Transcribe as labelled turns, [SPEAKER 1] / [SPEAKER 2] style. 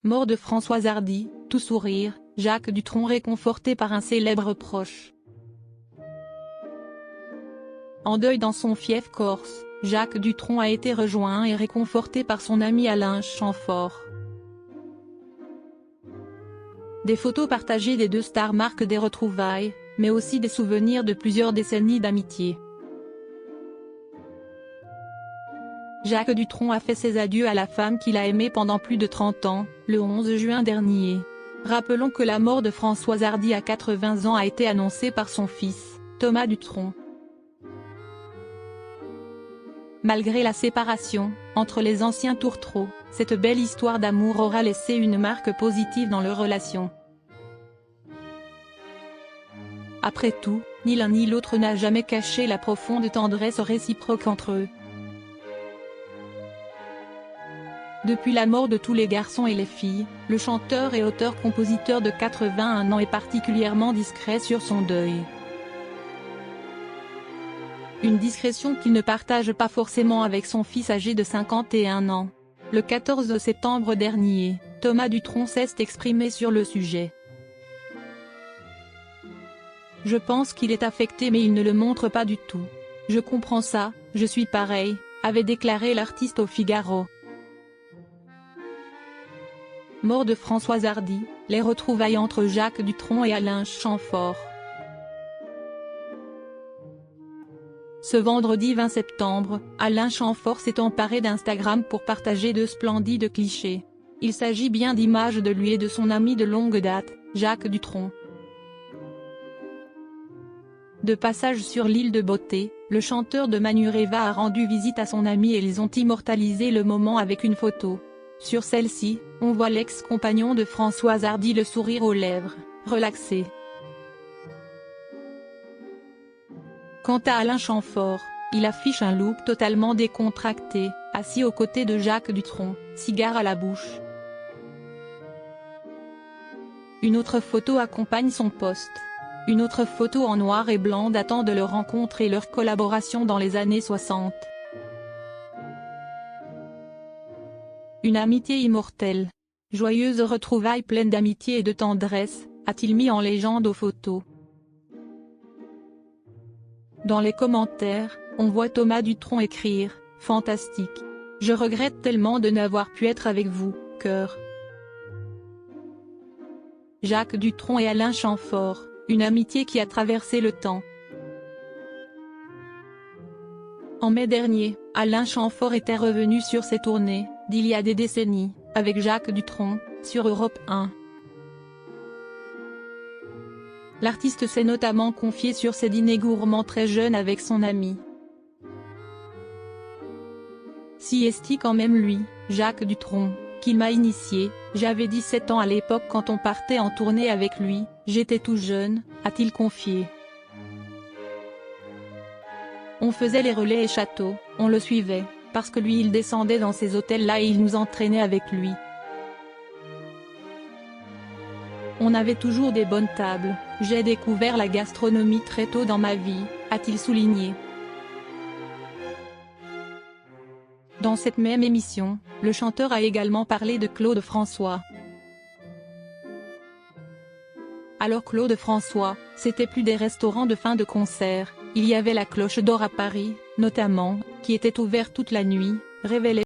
[SPEAKER 1] Mort de Françoise Hardy, tout sourire, Jacques Dutronc réconforté par un célèbre proche. En deuil dans son fief corse, Jacques Dutronc a été rejoint et réconforté par son ami Alain Chamfort. Des photos partagées des deux stars marquent des retrouvailles, mais aussi des souvenirs de plusieurs décennies d'amitié. Jacques Dutronc a fait ses adieux à la femme qu'il a aimée pendant plus de 30 ans, le 11 juin dernier. Rappelons que la mort de Françoise Hardy à 80 ans a été annoncée par son fils, Thomas Dutronc. Malgré la séparation, entre les anciens tourtereaux, cette belle histoire d'amour aura laissé une marque positive dans leur relation. Après tout, ni l'un ni l'autre n'a jamais caché la profonde tendresse réciproque entre eux. Depuis la mort de tous les garçons et les filles, le chanteur et auteur-compositeur de 81 ans est particulièrement discret sur son deuil. Une discrétion qu'il ne partage pas forcément avec son fils âgé de 51 ans. Le 14 septembre dernier, Thomas Dutronc s'est exprimé sur le sujet. « Je pense qu'il est affecté mais il ne le montre pas du tout. Je comprends ça, je suis pareil », avait déclaré l'artiste au Figaro. Mort de Françoise Hardy, les retrouvailles entre Jacques Dutronc et Alain Chamfort. Ce vendredi 20 septembre, Alain Chamfort s'est emparé d'Instagram pour partager deux splendides clichés. Il s'agit bien d'images de lui et de son ami de longue date, Jacques Dutronc. De passage sur l'île de Beauté, le chanteur de Manureva a rendu visite à son ami et ils ont immortalisé le moment avec une photo. Sur celle-ci, on voit l'ex-compagnon de Françoise Hardy le sourire aux lèvres, relaxé. Quant à Alain Chamfort, il affiche un look totalement décontracté, assis aux côtés de Jacques Dutronc, cigare à la bouche. Une autre photo accompagne son post. Une autre photo en noir et blanc datant de leur rencontre et leur collaboration dans les années 60. Une amitié immortelle. Joyeuse retrouvaille pleine d'amitié et de tendresse, a-t-il mis en légende aux photos. Dans les commentaires, on voit Thomas Dutronc écrire « Fantastique. Je regrette tellement de n'avoir pu être avec vous, cœur ». Jacques Dutronc et Alain Chamfort, une amitié qui a traversé le temps. En mai dernier, Alain Chamfort était revenu sur ses tournées, d'il y a des décennies, avec Jacques Dutronc, sur Europe 1. L'artiste s'est notamment confié sur ses dîners gourmands très jeune avec son ami. Si est-il quand même lui, Jacques Dutronc, qui m'a initié, j'avais 17 ans à l'époque quand on partait en tournée avec lui, j'étais tout jeune, a-t-il confié. On faisait les relais et châteaux, on le suivait, parce que lui il descendait dans ces hôtels-là et il nous entraînait avec lui. On avait toujours des bonnes tables, j'ai découvert la gastronomie très tôt dans ma vie, a-t-il souligné. Dans cette même émission, le chanteur a également parlé de Claude François. Alors Claude François, c'était plus des restaurants de fin de concert, il y avait la Cloche d'Or à Paris, notamment, qui était ouverte toute la nuit, révélait